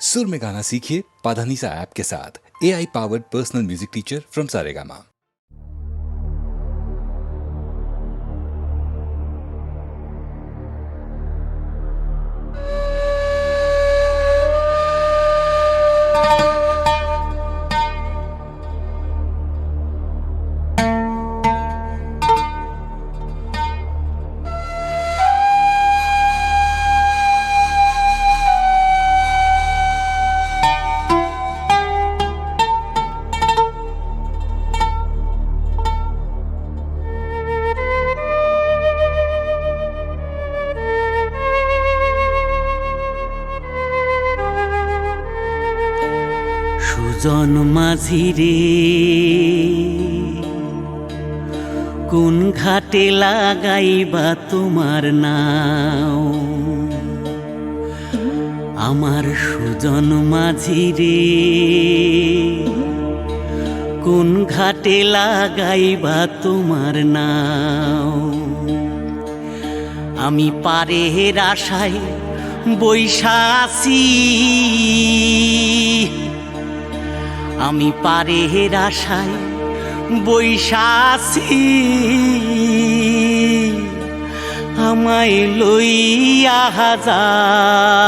सुर में गाना सीखिए पाधानीसा ऐप के साथ। AI powered personal music teacher from Saregama. সুজন মাঝি রে কোন ঘাটে লাগাইবা তোমার নাও, আমার সুজন মাঝি রে কোন ঘাটে লাগাইবা তোমার নাও। আমি পারের আশায় বৈশা আছি, আমি পারের আশায় বৈশা আছি, আমায় লইয়া যাও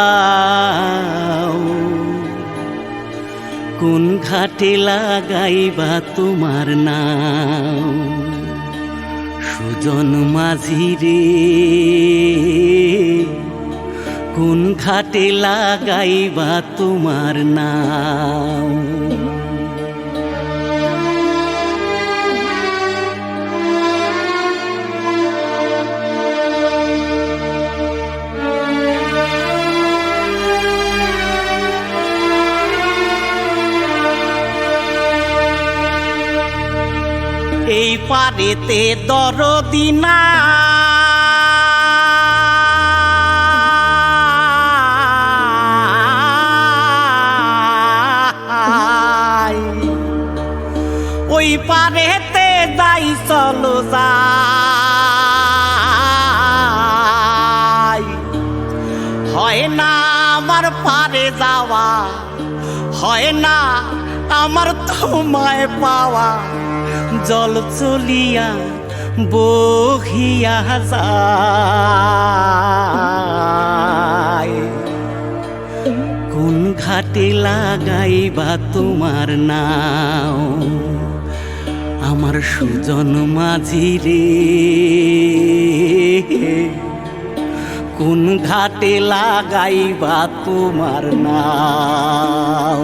কোন ঘাটে লাগাইবা তোমার নাও। সুজন মাঝি রে কোন ঘাটে লাগাইবা তোমার নাও। এই পারেতে দরদি নাই, ওই পারেতে যাই চলো যাই, হয় না আমার পারে যাওয়া, হয় না আমার তোমায় পাওয়া, জল চলিয়া বহিয়া যায় কোন ঘাটে লাগাইবা তোমার নাও। আমার সুজন মাঝি রে কোন ঘাটে লাগাইবা তোমার নাও।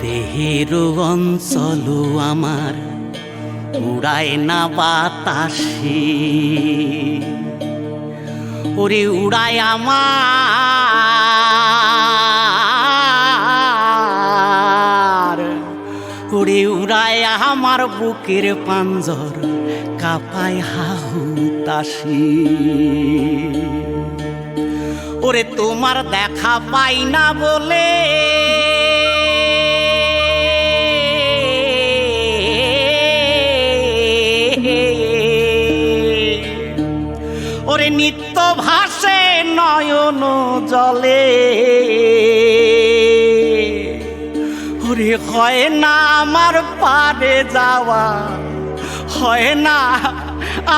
দেহের অঞ্চল আমার উড়ায় না বাতাসে, ওরে উড়ায় আমার, ওরে উড়ায় আমার বুকের পাঞ্জর কাঁপায় হাহুতাশি। ওরে তোমার দেখা পাই না বলে ওরে নিত্য ভাসে নয়ন জলে, ওরে হয় না আমার পারে যাওয়া, হয় না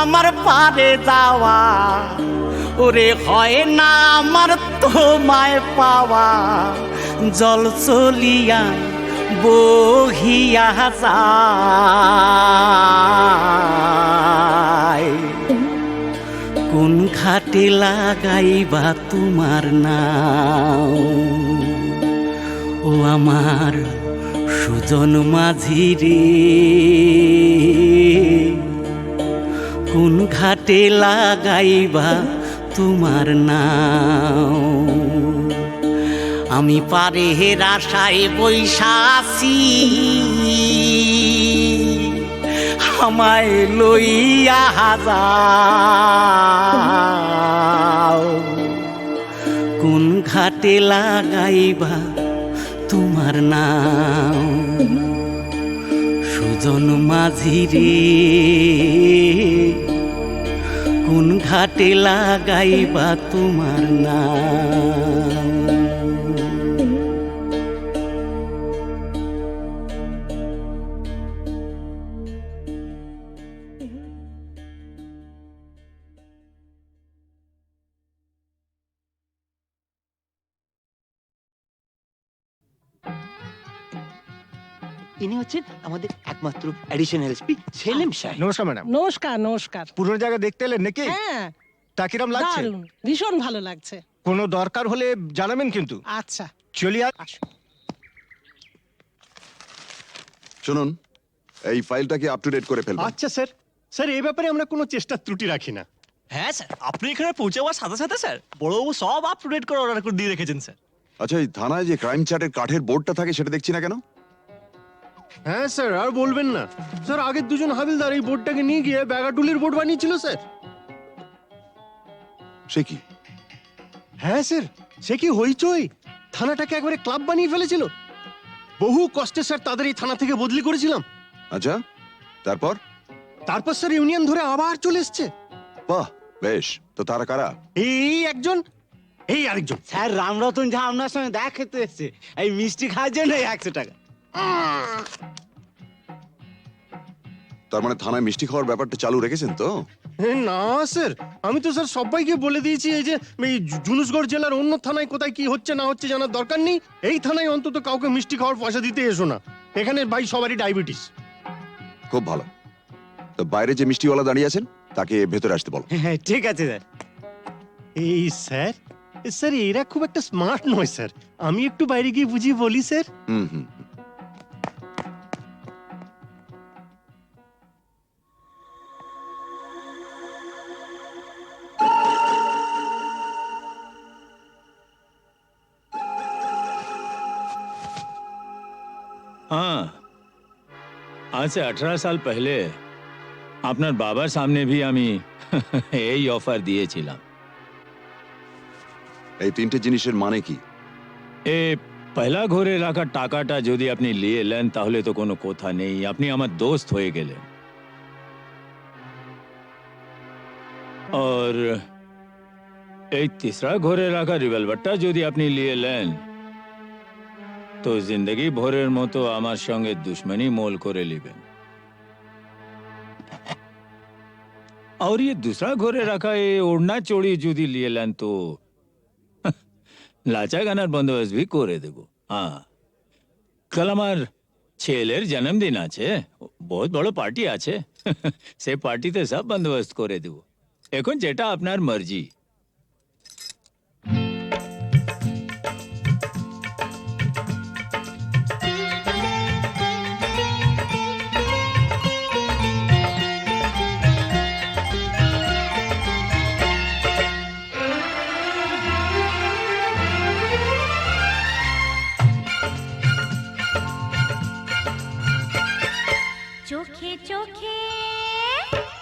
আমার পারে যাওয়া, ওরে হয় না আমার তোমায় পাওয়া, জল চলিয়া বহিয়া যায় কোন ঘাটে লাগাইবা তোমার নাও। ও আমার সুজন মাঝি রে কোন ঘাটে লাগাইবা তোমার নাও। আমি পারের আশায় বৈশা আছি, আমায় লইয়া যাও। কোন ঘাটে লাগাইবা তোমার নাম, সুজন মাঝি রে, কোন ঘাটে লাগাইবা তোমার নাম। ইনি হচ্ছেন আমাদের একমাত্র অ্যাডিশনাল এসপি সেলিম সাহেব। নমস্কার ম্যাডাম। নমস্কার নমস্কার। পুরো জায়গা দেখতে এলেন নাকি? হ্যাঁ, তা কিরম লাগছে? দারুণ, ভীষণ ভালো লাগছে। কোনো দরকার হলে জানাবেন কিন্তু। আচ্ছা, চলিয়ে আসুন। শুনুন, এই ফাইলটা কি আপ টু ডেট করে ফেলবেন। আচ্ছা স্যার, স্যার এই ব্যাপারে আমরা কোনো চেষ্টা ত্রুটি রাখি না। হ্যাঁ স্যার, আপনি এখানে পৌঁছে যাওয়ার সাথে সাথে স্যার বড়বাবু সব আপ টু ডেট করে অর্ডার করে দিয়ে রেখেছেন স্যার। আচ্ছা, এই থানায় যে ক্রাইম চার্টের কাঠের বোর্ডটা থাকে সেটা দেখছি না কেন? হ্যাঁ স্যার, আর বলবেন না স্যার, আগের দুজন হাবিলদার এই বোর্ডটাকে নিয়ে গিয়ে ব্যাগাটুলির বোর্ড বানিয়েছিল স্যার। সে কি? হ্যাঁ স্যার, সে কি হইচই, থানাটাকে একবারে ক্লাব বানিয়ে ফেলেছিল। বহু কষ্টে স্যার তাদের এই থানা থেকে বদলি করেছিলাম। আচ্ছা, তারপর? তারপর স্যার ইউনিয়ন ধরে আবার চলে এসছে। বাহ, বেশ। তো তারা কারা? এই একজন, এই আরেকজন। স্যার রামরতন ঝা আপনার সঙ্গে দেখা খেতে এসছে, এই মিষ্টি খাওয়ার জন্য 100 টাকা। তার মানে থানায় মিষ্টি খাওয়ার ব্যাপারটা চালু রেখেছেন তো? না স্যার, আমি তো স্যার সবাইকে বলে দিয়েছি এই যে এই জুনুসগড় জেলার অন্য থানায় কোথায় কি হচ্ছে না হচ্ছে জানার দরকার নেই। এই থানায় অন্তত কাউকে মিষ্টি খাওয়ার পয়সা দিতে এসো না। এখানে ভাই সবারই ডায়াবেটিস। খুব ভালো। তো বাইরে যে মিষ্টিওয়ালা দাঁড়িয়ে আছেন তাকে ভেতরে আসতে বলো। হ্যাঁ ঠিক আছে স্যার। এই স্যার, স্যার এরা খুব একটা স্মার্ট নয় স্যার, আমি একটু বাইরে গিয়ে বুঝিয়ে বলি স্যার। হুম হুম। हाँ, आज से 18 साल पहले আপনার বাবার সামনে भी আমি এই অফার দিয়েছিলাম। এই তিনটে জিনিসের মানে কি? এ পয়লা ঘরে রাখা টাকাটা যদি আপনি নিয়ে নেন তাহলে তো কোনো কথা নেই, আপনি আমার দোস্ত হয়ে গেলেন। और এই तीसरा ঘরে রাখা রিভলভারটা যদি আপনি নিয়ে নেন তো জিন্দগি ভরের মতো আমার সঙ্গে দুশ্মনী মোল করে নেবেন। और ये दूसरा घरे रखा ये ओढ़ना चोड़ी जुदी लिए लेन तो लाचा गानार बंदोबस्त भी करे देबो। हाँ, कल আমার ছেলের জন্মদিন আছে, বহুত বড় পার্টি আছে, সে পার্টিতে সব বন্দোবস্ত করে দেব। এখন যেটা আপনার মর্জি। চোখে চোখে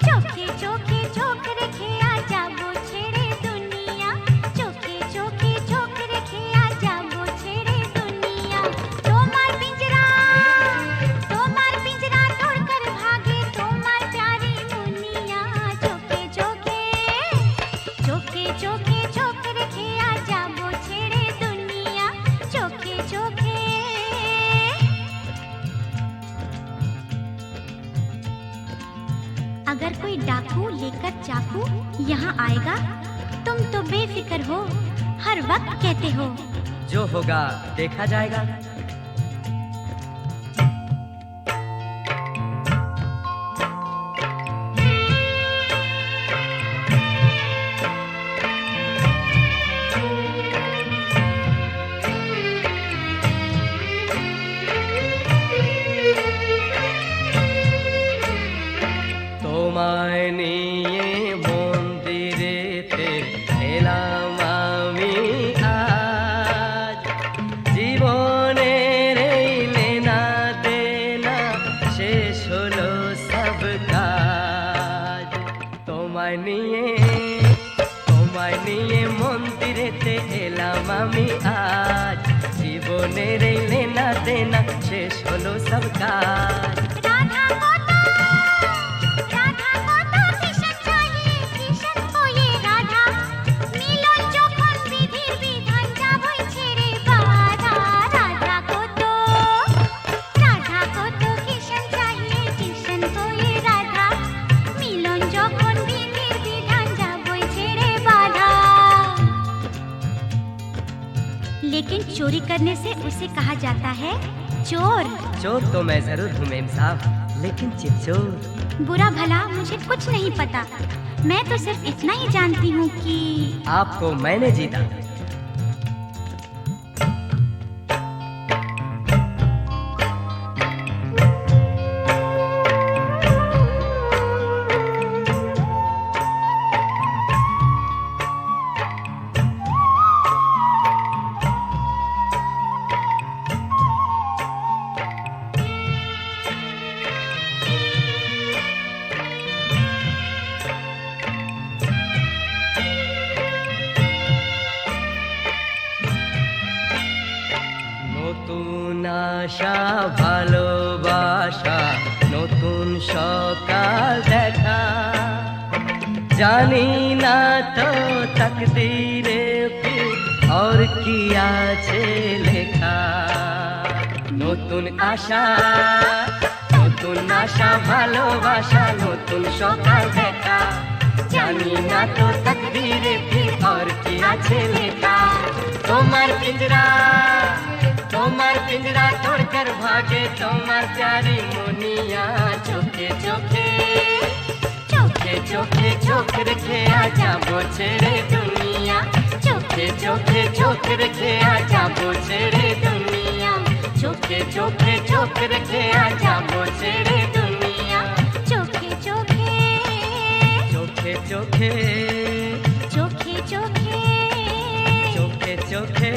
চোখে চোখে চোখ রেখে আজ যাবো ছেড়ে দুনিয়া, চোখে চোখে চোখ রেখে আজ যাবো ছেড়ে দুনিয়া। তোমার পিंजरा तोड़कर भागे তোমার प्यारी मुनिया, চোখে চোখে চোখে চোখে চোখ রেখে আজ যাবো ছেড়ে দুনিয়া, চোখে চোখে। अगर कोई डाकू लेकर चाकू यहाँ आएगा तुम तो बेफिक्र हो, हर वक्त कहते हो जो होगा देखा जाएगा। তোমায় নিয়ে মন্দিরেতে এলাম আমি আজ, মনের এই লেনা দেনা শেষ হলো সব কাজ। রাধা কত কিষান চাহিয়ে কিষান হয়ে রাধা মিলন যখন বিধির বিধান যাবই ছেড়ে বাধা। রাধা কত কিষান চাহিয়ে কিষান হয়ে রাধা মিলন যখন বিধির বিধান যাবই ছেড়ে बाधा। लेकिन चोरी करने से उसे कहा जाता है चोर। चोर तो मैं जरूर हूँ मेम साहब, लेकिन चितचोर। बुरा भला मुझे कुछ नहीं पता, मैं तो सिर्फ इतना ही जानती हूँ कि आपको मैंने जीता। নতুন আশা ভালোবাসা নতুন সকাল দেখা, জানি না তো তকদীরে ফির और কি আছে লেখা। নতুন আশা ভালোবাসা নতুন সকাল দেখা, জানি না তো তকদীরে ফির और কি আছে লেখা। তোমার पिंजरा तोड़कर भागे तुम्हार प्यारी मुनिया, चोखे चोखे चोखे चोखे चोख रखे आजा वो छेड़े दुनिया, चोखे चोखे चोख रखे आजा वो छेड़े दुनिया, चोखे चोखे चोख रखे आजा वो छेड़े दुनिया, चोखे चोखे चोखे चोखे चोखे चोखे चोखे चोखे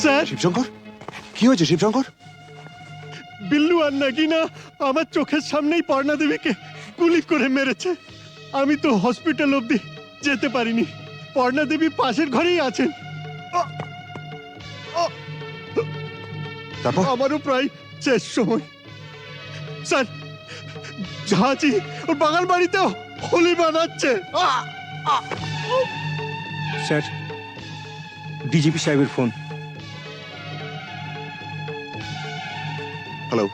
স্যার শিবশঙ্কর, কি হয়েছে শিবশঙ্কর? বিল্লু আর নাগিনা আমার চোখের সামনেই পর্ণা দেবীকে গুলি করে মেরেছে। আমি তো হসপিটাল অবধি যেতে পারিনি, পর্ণা দেবী পাশের ঘরেই আছেন। তারপর আমারও প্রায় শেষ সময়। স্যার ঝাঁচি ওর বাগান বাড়িতেও হোলি বানাচ্ছে। স্যার ডিজিপি সাহেবের ফোন। হ্যালো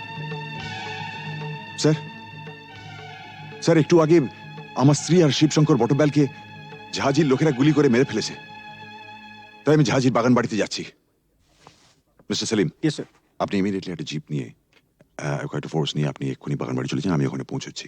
স্যার, স্যার একটু আগে আমার স্ত্রী আর শিবশঙ্কর বটব্যালকে ঝাঁঝির লোকেরা গুলি করে মেরে ফেলেছে, তাই আমি ঝাঁঝির বাগান বাড়িতে যাচ্ছি। Mister Selim, yes sir. আপনি ইমিডিয়েটলি একটা জিপ নিয়ে একটা ফোর্স নিয়ে আপনি এক্ষুনি বাগান বাড়ি চলে যান, আমি ওখানে পৌঁছচ্ছি।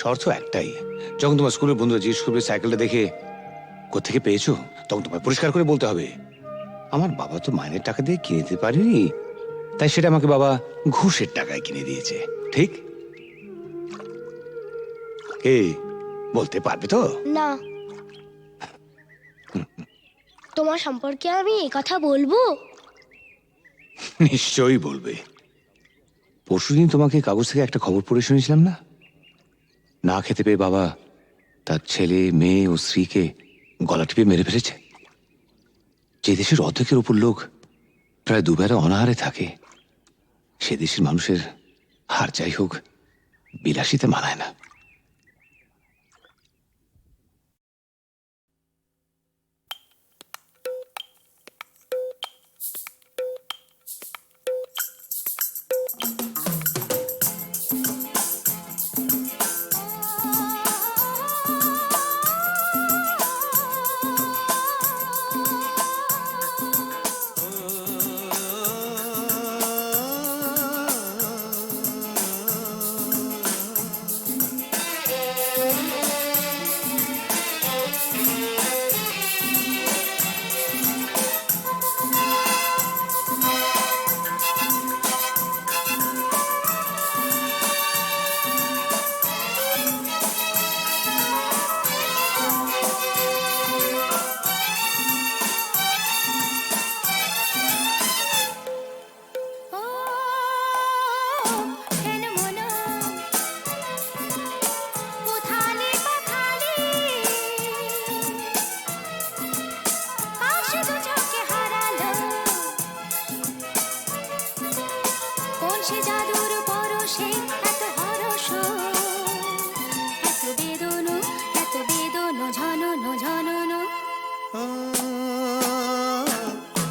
শর্ত একটাই, যখন তোমার স্কুলের বন্ধুরা জিজ্ঞেস করবে সাইকেলটা দেখে কোত্থেকে পেয়েছো, তখন তোমায় পরিষ্কার করে বলতে হবে আমার বাবা তো মাইনের টাকা দিয়ে কিনে দিতে পারেনি, তাই সেটা আমাকে বাবা ঘুষের টাকায় কিনে দিয়েছে। ঠিক? এই বলতে পারবে তো? না, তোমার সম্পর্কে আমি এই কথা বলবো? নিশ্চয়ই বলবে। পরশুদিন তোমাকে কাগজ থেকে একটা খবর পড়ে শুনেছিলাম না, না খেতে পেয়ে বাবা তার ছেলে মেয়ে ও স্ত্রীকে গলা টিপে মেরে ফেলেছে। যে দেশের অর্ধেকের উপর লোক প্রায় দুবেলা অনাহারে থাকে, সে দেশের মানুষের হার যাই হোক বিলাসিতে মানায় না।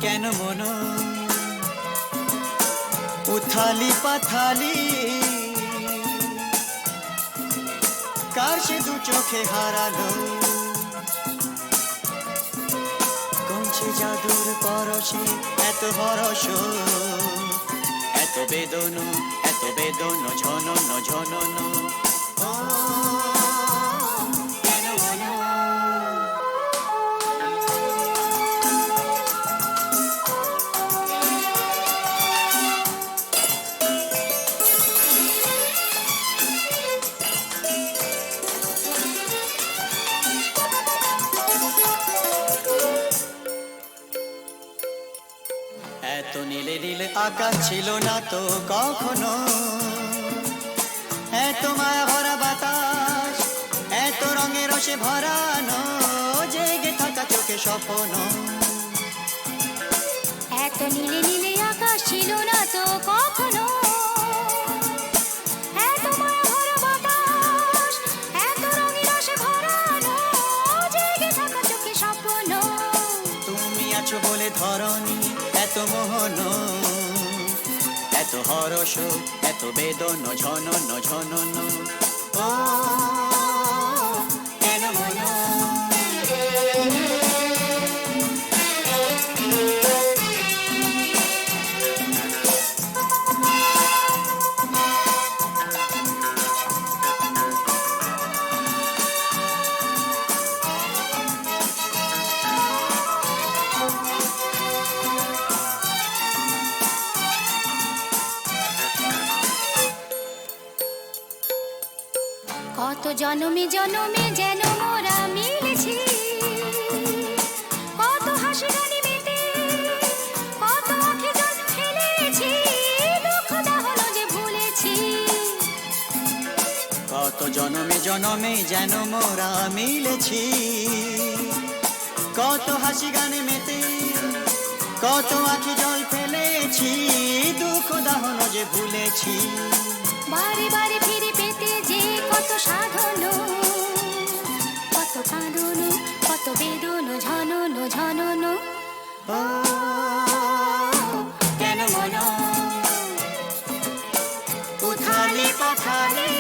কেন মন উথালি পাথালি, কার সে দু চোখে হারালো, কোন সে জাদুর পরশে এত হরস, এত বেদন ঝনন ঝনন। কেন মন এত নীলে নীলে আকাশ ছিল না তো কখনো, এত মায়া ভরা বাতাস, এত রঙে রসে ভরানো, জেগে থাকা চোখে স্বপ্ন। এত নীলে নীলে আকাশ ছিল না তো কখনো, এত মায়া ভরা বাতাস, এত রঙে রসে ভরানো, জেগে থাকা চোখে স্বপ্ন। তুমি আছো বলে ধরনি এত মোহন, এত হরস, এত বেদন ঝনন ঝনন। ও কেন মন কত জনমে জনমে যেন মোরা মিলেছি, কত হাসি গানে মেতে, কত আঁখে জল ফেলেছি, দুঃখ দাহন যে ভুলেছি। কত জনমে জনমে যেন মোরা মিলেছি, কত হাসি গানে মেতে, কত আঁখি জল ফেলেছি, দুঃখ দাহন যে ভুলেছি। বারে বারে ফিরে পেতে যে কত সাধন, কত কাঁদন, কত বেদন ঝনন ঝনন। ও কেন মন উথালি পাথালি,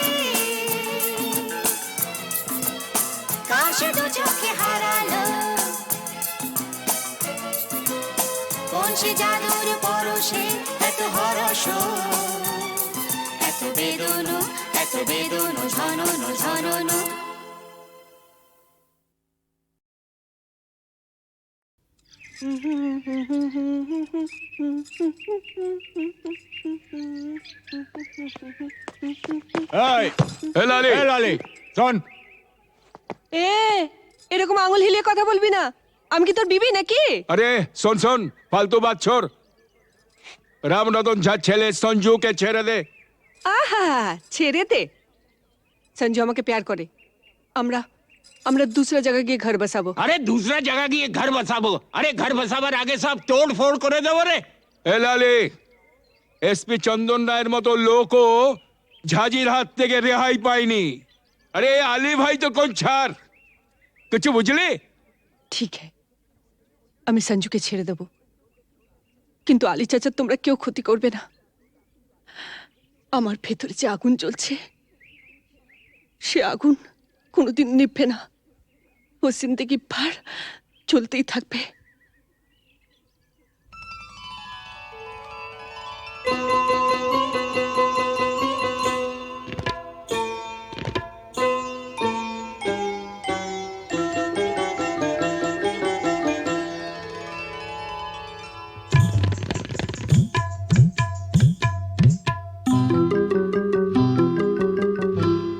কার সে দু চোখে হারালো, কোন সে জাদুর পরশে এত হরস, এত বেদন ঝনন ঝনন। শোন, এ এরকম আঙুল হিলিয়ে কথা বলবি না, আমি কি তোর বিবি নাকি? আরে শোন শোন, ফালতু বাত ছোড়। রামরতন ঝা ছেলে সঞ্জুকে ছেড়ে দে। আহা, ছেড়ে দে। সঞ্জু আমাকে প্যার করে, আমরা আমরা दूसरा जगह গিয়ে ঘর বসাবো। আরে दूसरा जगह গিয়ে ঘর বসাবো? আরে ঘর বসাবার আগে সব তোড় ফোড় করে দেবো রে। এ লালি, এসপি চন্দন রায়ের মতো লোকও ঝাঁঝির হাত থেকে রেহাই পায়নি। আরে আলী ভাই তো কোন ছাড়, কিছু বুঝলি? ঠিক है, আমি সঞ্জুকে ছেড়ে দেব, কিন্তু আলী চাচা তোমরা কেউ ক্ষতি করবে না। আমার ভেতরে যে আগুন জ্বলছে, সে আগুন কোনোদিন নিভবে না, ও জিন্দেগি ভর চলতেই থাকবে।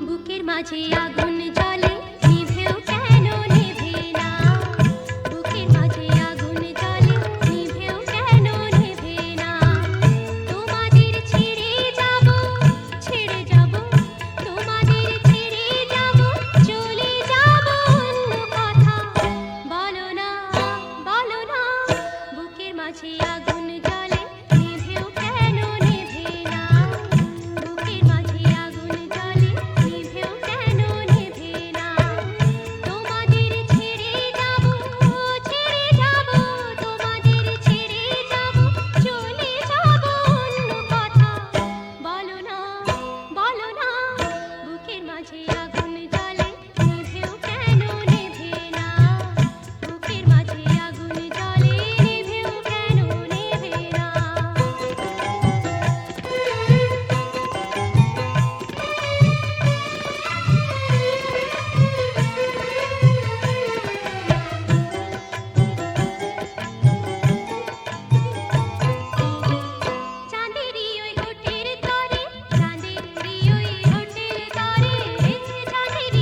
বুকের মাঝে আগুন জ্বলে নিভেও কেন নেভে না, বুকের মাঝে আগুন জ্বলে নিভেও কেন নেভে না। তোমাদের ছেড়ে যাব, তোমাদের ছেড়ে যাব, চলে যাব অন্য কথা। বলো না, বুকের মাঝে আগুন জ্বলে নিভেও কেন নেভে না, বুকের মাঝে আগুন জ্বলে নিভেও কেন নেভে না। তোমাদের ছেড়ে যাব, তোমাদের ছেড়ে যাব, চলে যাব অন্য কথা। বলো না, বুকের মাঝে আগুন জ্বলে নিভেও কেন নেভে না, বুকের মাঝে আগুন জ্বলে নিভেও কেন নেভে না। চাঁদেরই ওই হোটেল তরে, চাঁদেরই ওই হোটেল তরে, চাঁদেরই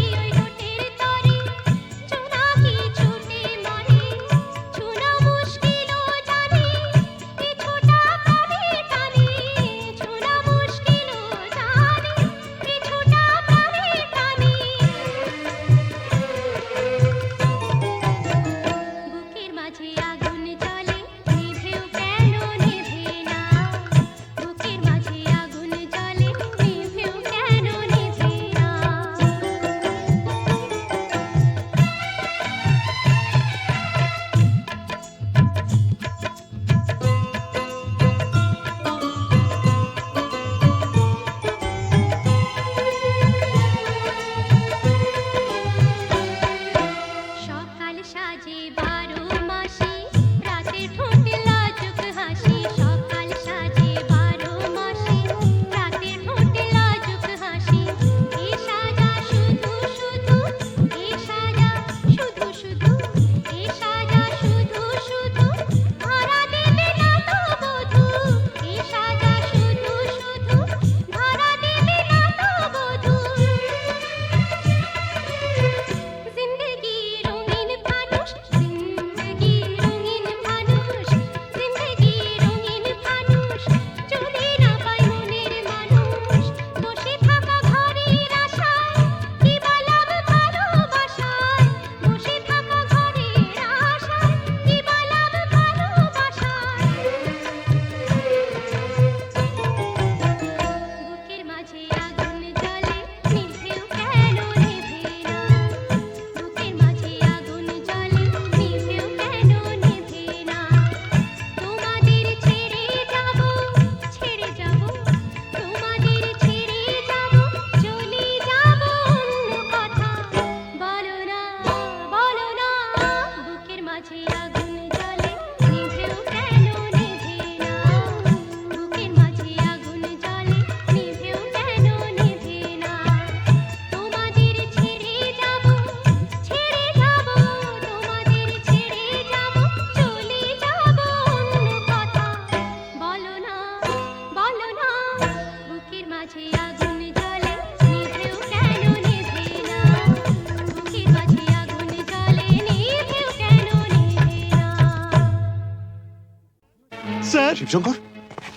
স্যার শিবশঙ্কর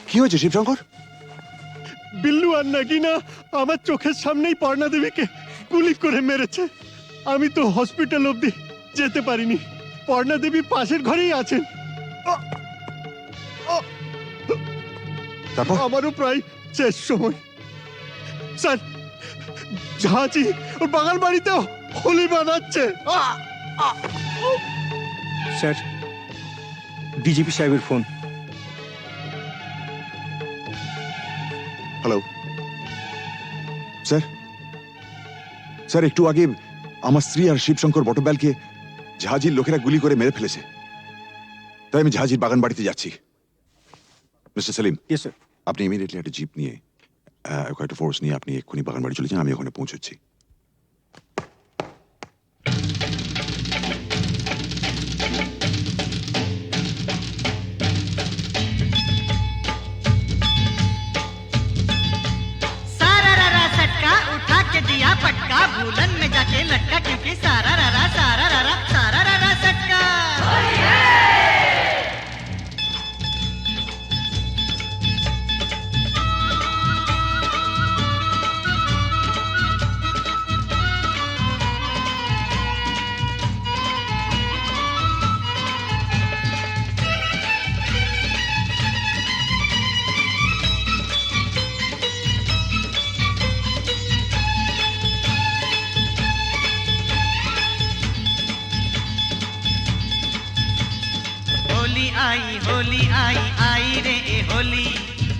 কি হয়েছে শিবশঙ্কর? বিল্লু আর নাগিনা আমার চোখের সামনেই পর্ণা দেবীকে গুলি করে মেরেছে। আমি তো হসপিটাল অবধি যেতে পারিনি। পর্ণা দেবী পাশের ঘরেই আছেন। তারপর আমারও প্রায় শেষ সময়। স্যার ঝাঁচি ওর বাগান বাড়িতেও হোলি বানাচ্ছে। স্যার ডিজিপি সাহেবের ফোন। হ্যালো স্যার, স্যার একটু আগে আমার স্ত্রী আর শিবশঙ্কর বটব্যালকে ঝাঁঝির লোকেরা গুলি করে মেরে ফেলেছে। তাই আমি ঝাঁঝির বাগান বাড়িতে যাচ্ছি। Mister Selim, yes sir. আপনি ইমিডিয়েটলি একটা জিপ নিয়ে কয়েকটা ফোর্স নিয়ে আপনি এক্ষুনি বাগান বাড়ি চলে যান, আমি ওখানে পৌঁছচ্ছি। सारा रारा सटका उठा के दिया पटका, भूलन में जाके लटका, क्योंकि सारा रारा सटका। होली आई आई रे ए होली,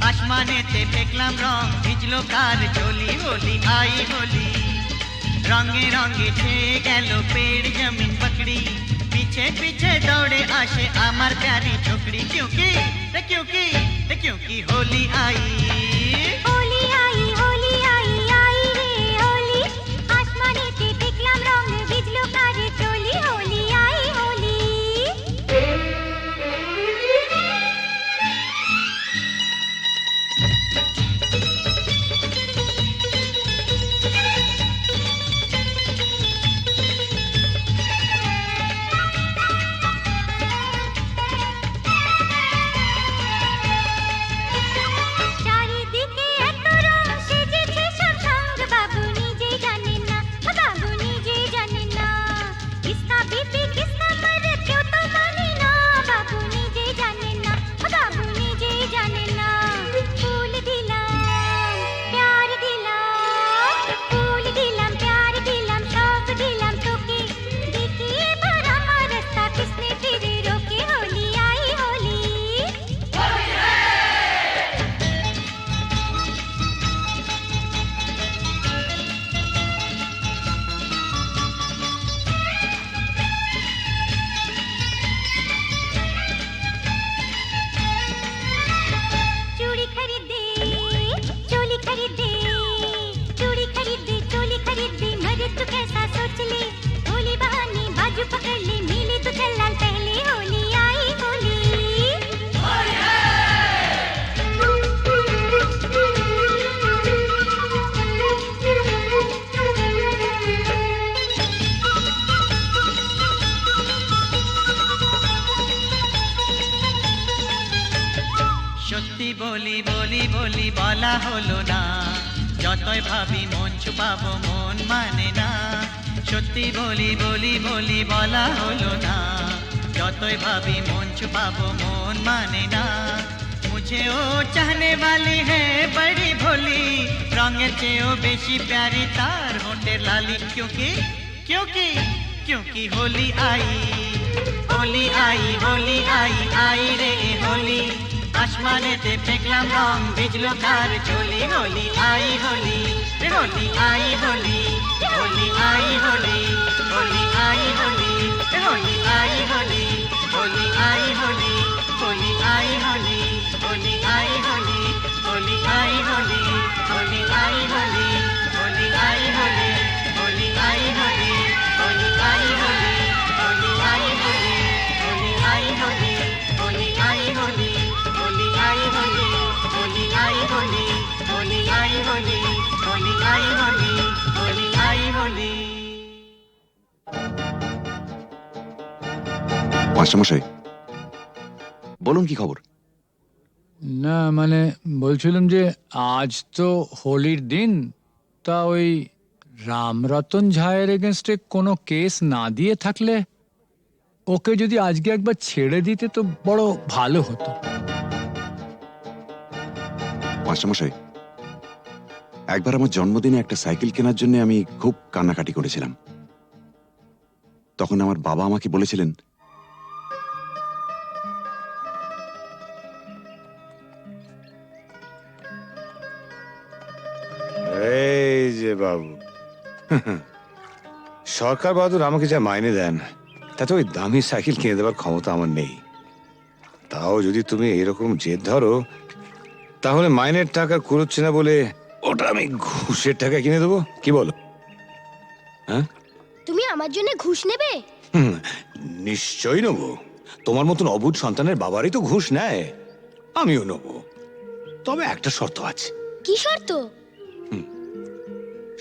आसमाने ते फेंकलाम रंग, भिजलो कार झोली। होली आई होली, रंगे रंगे छे गेलो पेड़ जमीन पकड़ी, पीछे पीछे दौड़े आशे आमार प्यारी छोकरी, क्योंकि होली आई। होली आई आई रे होली, आसमाने ते देखलाम रंग, बिजलो कारे चोली। होली आई होली। চারিদিকে এত রং সেজেছে সব সঙ্গ, বাবু নিজেই জানেন না, বাবু নিজেই জানেন না, কিসকা বিপি কিসকা মরে কেউ তো মানে না, বাবু নিজেই জানেন না, বাবু নিজেই জানেন না। ফুল দিলাম প্যার দিলাম, ফুল দিলাম প্যার দিলাম, সব দিলাম তোকে, দেখিয়ে ভর আমার রাস্তা, কিসনে ফিরে রোকে। হোলি आई होली। चूड़ी खरीदे चोली खरीदे, चूड़ी खरीदे चोली खरीदे, मरे तू कैसा सोच ले, होली बहाने बाजू पकड़ ले, मिले तो चल लाल पहले। होली आई होली। সত্যি বলি বলি বলি বলা হলো না, যতই ভাবি মন ছুপাবো মন মানে না। সত্যি বলি বলি বলি বলা হলো না, যতই ভাবি মন ছুপাবো মন মানে না। मुझे ओ चाहने वाली है बड़ी भोली, रंगेर चेयो बेशी प्यारी तार होंठेर लाली, क्योंकि होली आई आई रे होली, आसमाने ते फेंकलाम रंग, भिजलो कार झोली। होली आई होली रे होली आई होली, होली आई होली, होली आई होली रे होली आई होली, होली आई होली, होली आई होली, होली आई होली, होली आई होली, होली आई होली, होली आई होली, होली आई होली, होली आई होली, होली आई होली, होली आई होली, होली आई होली, होली आई होली, होली आई होली, होली आई होली, होली आई होली, होली आई होली। মাস্টারমশাই বলুন কি খবর? না মানে বলছিলাম যে আজ তো হোলির দিন, তা ওই রামরতন ঝায়ের এগেনস্টে কোনো কেস না দিয়ে থাকলে ওকে যদি আজকে একবার ছেড়ে দিতে তো বড় ভালো হতো। মাস্টারমশাই, একবার আমার জন্মদিনে একটা সাইকেল কেনার জন্য আমি খুব কান্নাকাটি করেছিলাম। তখন আমার বাবা আমাকে বলেছিলেন, এই যে বাবু, সরকার বাহাদুর আমাকে যা মাইনে দেন তাতে ওই দামি সাইকেল কিনে দেওয়ার ক্ষমতা আমার নেই। তাও যদি তুমি এরকম জেদ ধরো, তাহলে মাইনের টাকা কুড়োচ্ছে না বলে ওটা আমি ঘুষের টাকা কিনে দেবো, কি বলো? হ্যাঁ, তুমি আমার জন্য ঘুষ নেবে? নিশ্চয়ই নেবো। তোমার মতন অবুঝ সন্তানের বাবারই তো ঘুষ নেয়, আমিও নেবো। তবে একটা শর্ত আছে। কি শর্ত?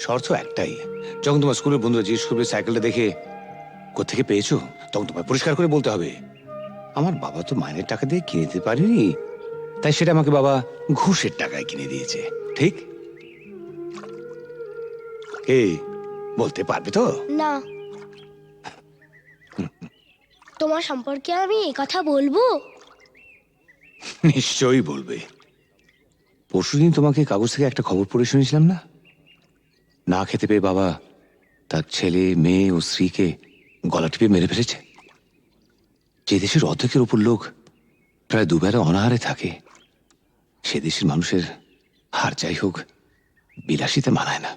শর্ত একটাই, যখন তোমার স্কুলের বন্ধুরা জিজ্ঞেস করবে সাইকেলটা দেখে কোত্থেকে পেয়েছো, তখন তোমায় পরিষ্কার করে বলতে হবে, আমার বাবা তো মাইনের টাকা দিয়ে কিনে দিতে পারেনি, তাই সেটা আমাকে বাবা ঘুষের টাকায় কিনে দিয়েছে। ঠিক? এই বলতে পারবে তো? না। তোমার সম্পর্কে আমি এই কথা বলবো? নিশ্চয়ই বলবে। পরশুদিন তোমাকে কাগজ থেকে একটা খবর পড়ে শুনেছিলাম না? না খেতে পেয়ে বাবা তার ছেলে, মেয়ে ও স্ত্রীকে গলা টিপে মেরে ফেলেছে। যে দেশের অর্ধেকের উপর লোক প্রায় দুবেলা অনাহারে থাকে, সে দেশের মানুষের হার যাই হোক বিলাসিতে মানায় না।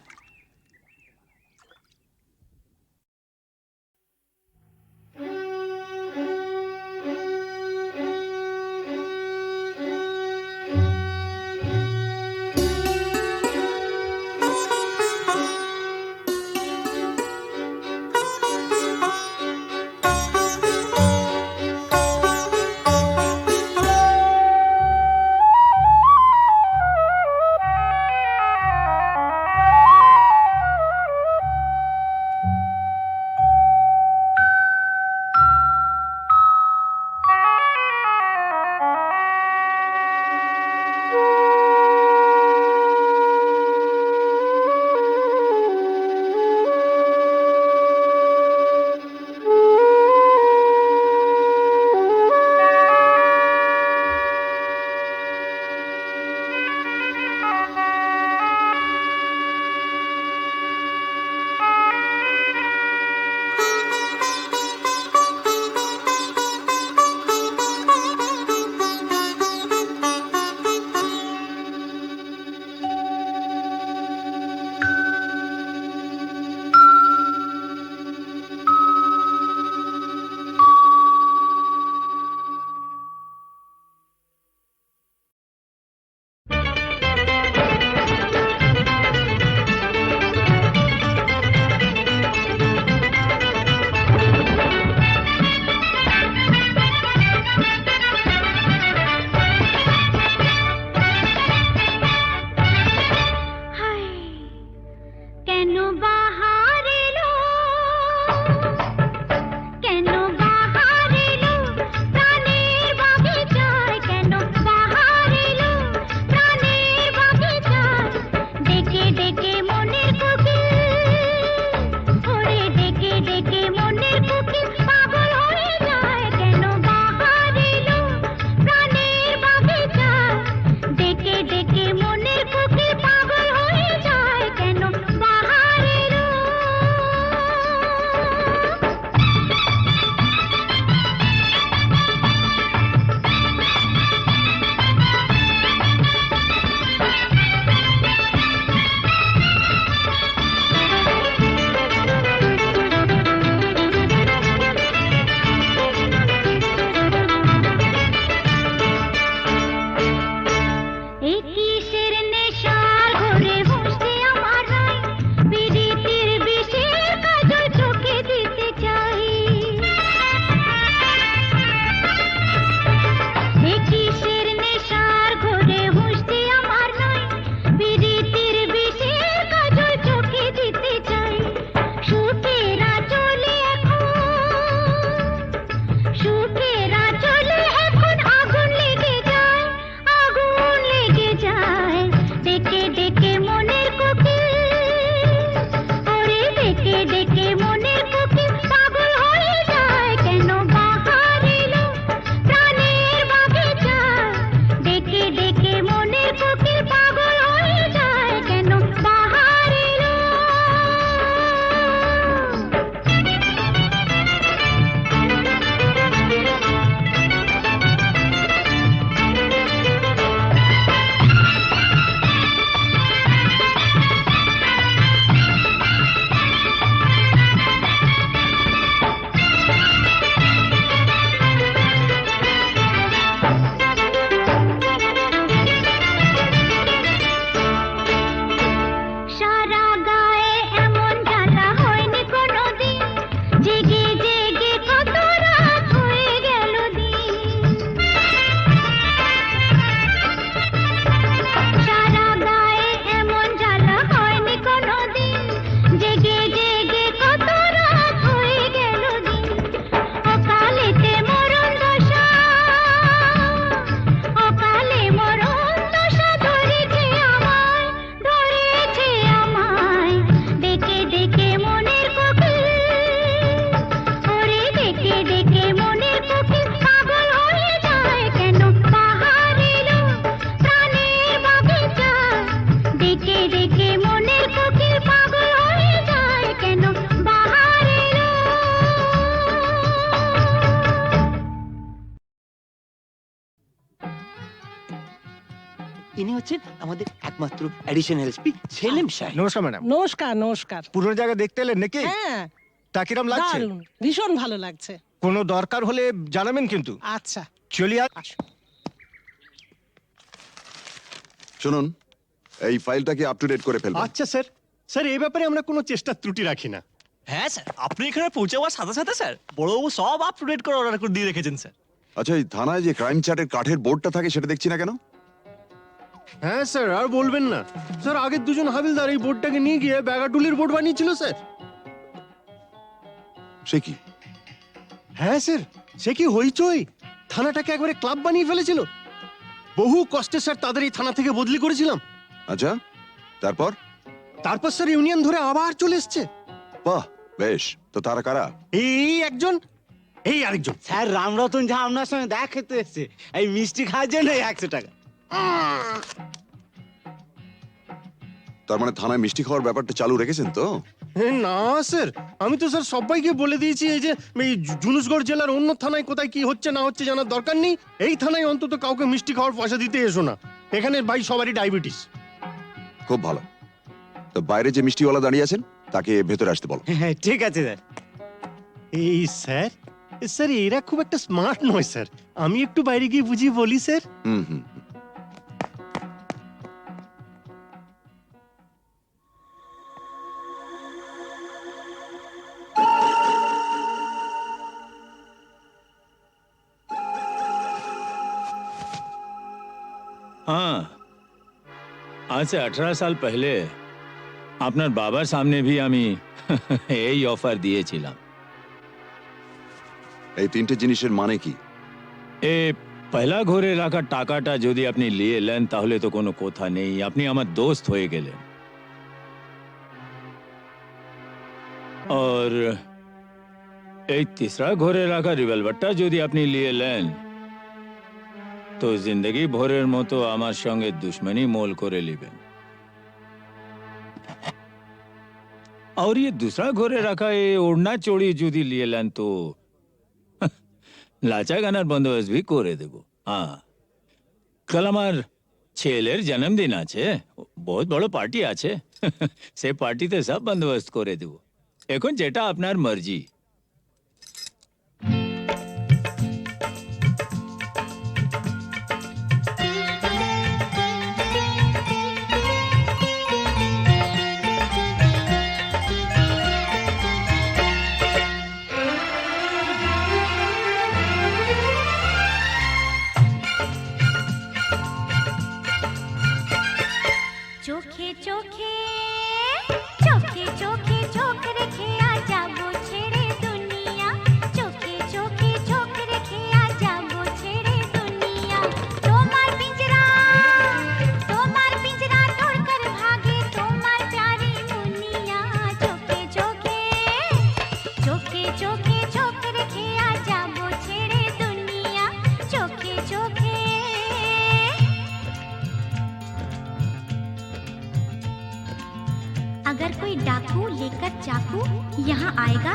ডেকে মনের কোকিল পাগল হয়ে যায় কেন বাহার এলো প্রাণের বাগিচায় ডেকে ডেকে মনের কোকিল পাগল হয়ে যায় কেন বাহার এলো সারা গায়ে এমন জ্বালা হয়নি কোনোদিন জেগে জেগে কত রাত হয়ে গেল দিন সারা গায়ে এমন জ্বালা হয়নি কোনোদিন জেগে জেগে কত রাত হয়ে গেল দিন অকালেতে মরণ দশা অকালে মরণ দশা ধরেছে আমায় ডেকে ডেকে মনের কোকিল ওরে ডেকে ডেকে মনের কোকিল পাগল হয়ে যায় কেন বাহার এলো প্রাণের বাগিচায় ডেকে ডেকে মনের কোকিল পাগল হয়ে যায় কেন বাহার এলো ইনি হচ্ছেন আমাদের একমাত্র অ্যাডিশনাল এসপি সেলিম সাহেব। নমস্কার ম্যাডাম। নমস্কার নমস্কার পুরো জায়গা দেখতে এলেন নাকি? হ্যাঁ তা কিরম লাগছে? দারুণ ভীষণ ভালো লাগছে। কোনো দরকার হলে জানাবেন কিন্তু। আচ্ছা চলি আসো। শুনুন, এই ফাইলটাকে আপ টু ডেট করে ফেলবেন। আচ্ছা স্যার। স্যার এই ব্যাপারে আমরা কোনো চেষ্টা ত্রুটি রাখি না। হ্যাঁ স্যার, আপনি এখানে পৌঁছে যাওয়ার সাথে সাথে স্যার বড়বাবু সব আপ টু ডেট করে অর্ডার করে দিয়ে রেখেছেন স্যার। আচ্ছা, এই থানায় যে ক্রাইম চার্টের কাঠের বোর্ডটা থাকে সেটা দেখছি না কেন? হ্যাঁ স্যার, আর বলবেন না স্যার, আগের দুজন হাবিলদার এই বোর্ডটাকে নিয়ে গিয়ে ব্যাগাটুলির বোর্ড বানিয়েছিল স্যার। সে কি? হ্যাঁ স্যার, সে কি হইচই, থানাটাকে একবারে ক্লাব বানিয়ে ফেলেছিল। বহু কষ্টে স্যার তাদের এই থানা থেকে বদলি করেছিলাম। আচ্ছা, তারপর? তারপর স্যার ইউনিয়ন ধরে আবার চলে এসছে। বাহ, বেশ। তো তারা কারা? এই একজন, এই আরেকজন। স্যার রামরতন ঝা আপনার সঙ্গে দেখা খেতে এসছে এই মিষ্টি খাওয়ার জন্য 100 টাকা। তার মানে থানায় মিষ্টি খাওয়ার ব্যাপারটা চালু রেখেছেন তো? না স্যার, আমি তো স্যার সবাইকে বলে দিয়েছি এই যে এই জুনুসগড় জেলার অন্য থানায় কোথায় কি হচ্ছে না হচ্ছে জানার দরকার নেই। এই থানায় অন্তত কাউকে মিষ্টি খাওয়ার পয়সা দিতে এসো না। এখানে ভাই সবারই ডায়াবেটিস। খুব ভালো। তো বাইরে যে মিষ্টিওয়ালা দাঁড়িয়ে আছেন তাকে ভেতরে আসতে বলো। হ্যাঁ ঠিক আছে স্যার। এই স্যার, স্যার এরা খুব একটা স্মার্ট নয় স্যার, আমি একটু বাইরে গিয়ে বুঝিয়ে বলি স্যার। হুম হুম। हाँ, आज से 18 साल पहले আপনার বাবার সামনে भी আমি এই অফার দিয়েছিলাম। এই তিনটে জিনিসের মানে কি? এ পয়লা ঘরে রাখা টাকাটা যদি আপনি নিয়ে নেন তাহলে তো কোনো কথা নেই, আপনি আমার দোস্ত হয়ে গেলেন। और এই तीसरा ঘরে রাখা রিভলভারটা যদি আপনি নিয়ে নেন তো জিন্দগি ভরের মতো আমার সঙ্গে দুশ্মনী মোল করে নেবেন। और ये दूसरा ঘরে রাখা এই ওড়না চড়ি যদি নিয়ে নেন তো লাচা গানার বন্দোবস্ত भी করে দেব। হ্যাঁ, কাল আমার ছেলের জন্মদিন আছে, বহুত বড় পার্টি আছে, সে পার্টিতে সব বন্দোবস্ত করে দেব। এখন যেটা আপনার মর্জি। চোখে চোখে চোখে চোখে চোখ রেখে আ যাবো ছেড়ে চোখে চোখ রেখে আজ যাবো ছেড়ে দুনিয়া চোখে চোখে अगर कोई डाकू लेकर चाकू यहाँ आएगा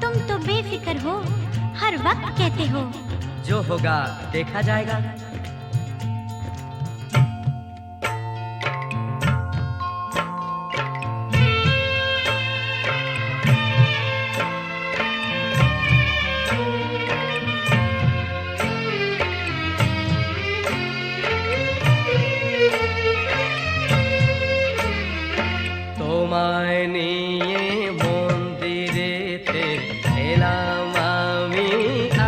तुम तो बेफिक्र हो हर वक्त कहते हो जो होगा देखा जाएगा। তোমায় নিয়ে মন্দিরেতে এলাম আমি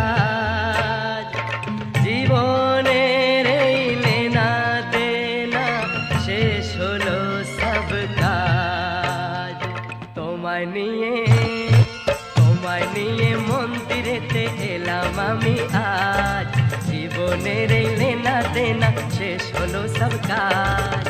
আজ জীবনের এই লেনা দেনা শেষ হলো সব কাজ তোমায় নিয়ে মন্দিরেতে এলাম আমি আজ জীবনের এই লেনা দেনা শেষ হলো সব কাজ।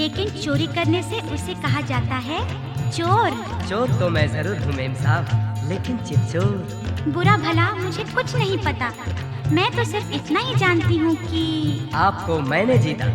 लेकिन चोरी करने से उसे कहा जाता है चोर। चोर तो मैं जरूर हूँ मेम साहब, लेकिन चिपचोर। बुरा भला मुझे कुछ नहीं पता, मैं तो सिर्फ इतना ही जानती हूँ कि आपको मैंने जीता।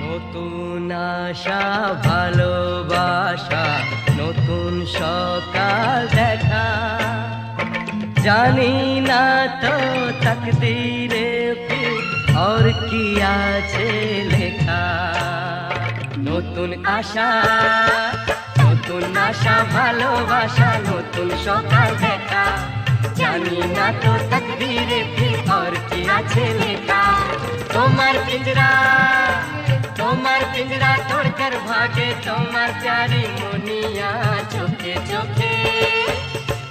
নতুন আশা ভালোবাসা নতুন সকাল দেখা জানি না তো তকদীরে ফির और কি আছে লেখা নতুন আশা ভালোবাসা নতুন সকাল দেখা জানি না তো তকদীরে ফির और কি আছে লেখা তোমার पिंजरा तोड़कर भागे तुम्हार प्यारी मुनिया चोखे चोखे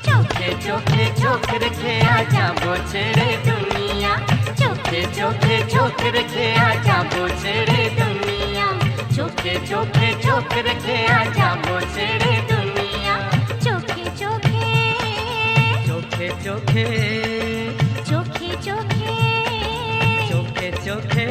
चोखे चोखे चोख रखे आजा वो छेड़े दुनिया चोखे चोखे चोख रखे आजा वो छेड़े दुनिया चोखे चोखे चोख रखे आजा वो छेड़े दुनिया चोखे चोखे चोखे चोखे चोखे चोखे चोखे चोखे